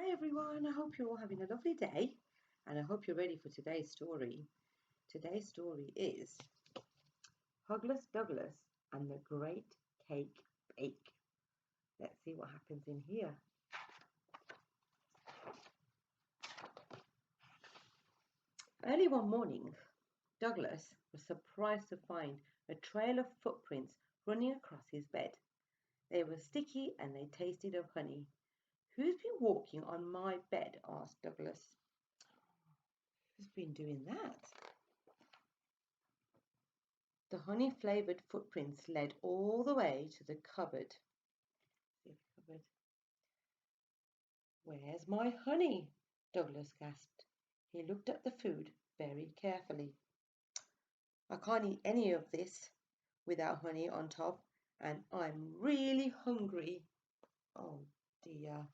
Hi everyone, I hope you're all having a lovely day and I hope you're ready for today's story. Today's story is Hugless Douglas and the Great Cake Bake. Let's see what happens in here. Early one morning, Douglas was surprised to find a trail of footprints running across his bed. They were sticky and they tasted of honey. "Who's been walking on my bed?" asked Douglas. "Who's been doing that?" The honey-flavoured footprints led all the way to the cupboard. "Where's my honey?" Douglas gasped. He looked at the food very carefully. "I can't eat any of this without honey on top, and I'm really hungry." "Oh dear,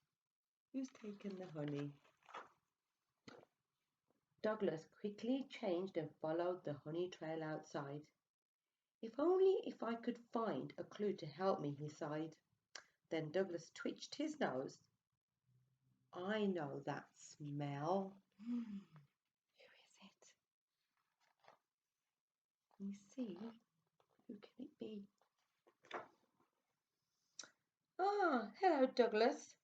who's taken the honey?" Douglas quickly changed and followed the honey trail outside. If I could find a clue to help me," he sighed. Then Douglas twitched his nose. "I know that smell." Who is it? Let me see. Who can it be? "Ah, hello, Douglas,"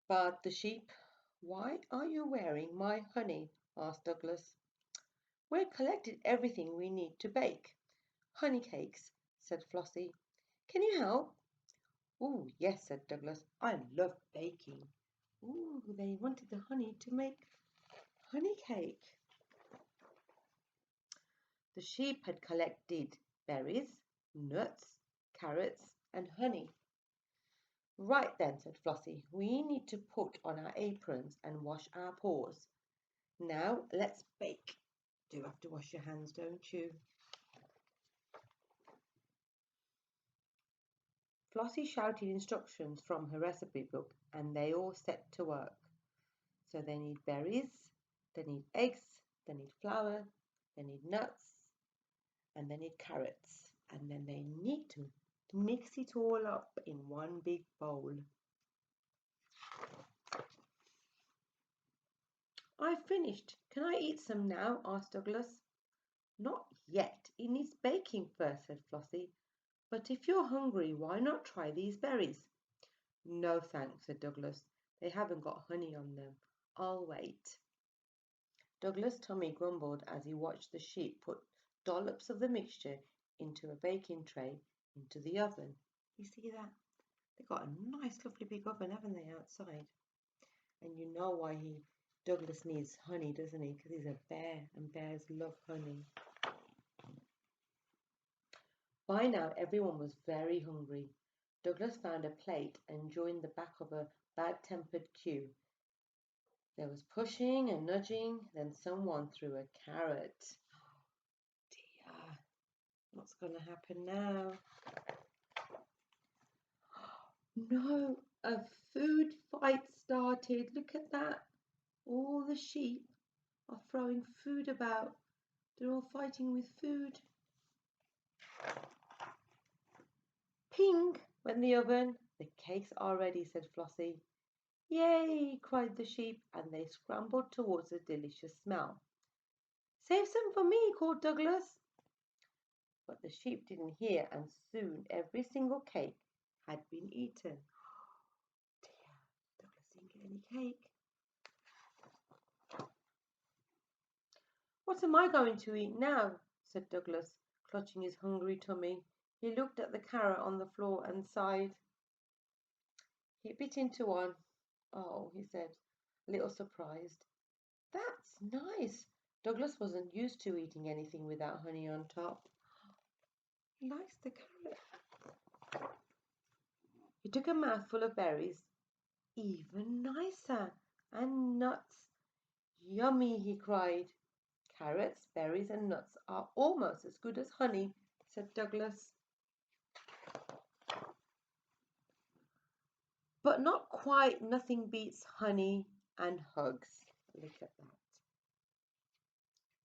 barked the sheep. "Why are you wearing my honey?" asked Douglas. "We've collected everything we need to bake." "Honey cakes," said Flossie. "Can you help?" "Oh, yes," said Douglas. "I love baking." Ooh, they wanted the honey to make honey cake. The sheep had collected berries, nuts, carrots, and honey. "Right then," said Flossie, "we need to put on our aprons and wash our paws. Now let's bake. Do have to wash your hands, don't you?" Flossie shouted instructions from her recipe book and they all set to work. So they need berries, they need eggs, they need flour, they need nuts, and they need carrots. And then they need to mix it all up in one big bowl. "I've finished. Can I eat some now?" asked Douglas. "Not yet. It needs baking first," said Flossie. "But if you're hungry, why not try these berries?" "No thanks," said Douglas. "They haven't got honey on them. I'll wait." Douglas' tummy grumbled as he watched the sheep put dollops of the mixture into a baking tray into the oven. You see that? They've got a nice lovely big oven, haven't they, outside? And you know why Douglas needs honey, doesn't he? Because he's a bear and bears love honey. By now everyone was very hungry. Douglas found a plate and joined the back of a bad-tempered queue. There was pushing and nudging, then someone threw a carrot. Oh dear, what's going to happen now? No, a food fight started. Look at that. All the sheep are throwing food about. They're all fighting with food. Ping went the oven. "The cakes are ready," said Flossie. "Yay!" cried the sheep, and they scrambled towards the delicious smell. "Save some for me," called Douglas. But the sheep didn't hear, and soon every single cake had been eaten. Oh dear, Douglas didn't get any cake. "What am I going to eat now?" said Douglas, clutching his hungry tummy. He looked at the carrot on the floor and sighed. He bit into one. "Oh," he said, a little surprised. "That's nice." Douglas wasn't used to eating anything without honey on top. He likes the carrot. He took a mouthful of berries. Even nicer. And nuts. "Yummy," he cried. "Carrots, berries, and nuts are almost as good as honey," said Douglas. "But not quite. Nothing beats honey and hugs." Look at that.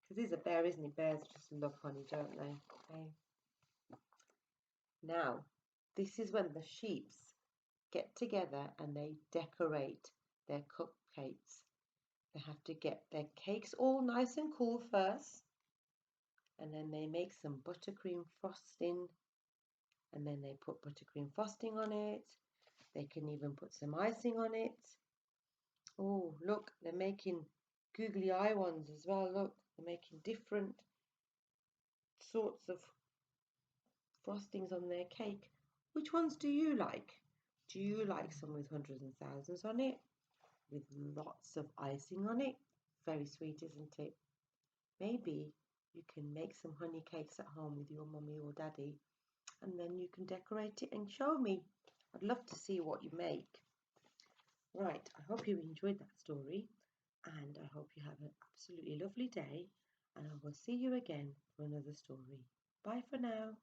Because he's a bear, isn't he? Bears just love honey, don't they? Okay. Now, this is when the sheeps get together and they decorate. their cupcakes. They have to get their cakes all nice and cool first, and then they make some buttercream frosting, and then they put buttercream frosting on it. They can even put some icing on it. Oh, look, they're making googly eye ones as well. Look, they're making different sorts of frostings on their cake. Which ones do you like? Do you like some with hundreds and thousands on it, with lots of icing on it? Very sweet, isn't it? Maybe you can make some honey cakes at home with your mummy or daddy, and then you can decorate it and show me. I'd love to see what you make. Right, I hope you enjoyed that story, and I hope you have an absolutely lovely day, and I will see you again for another story. Bye for now.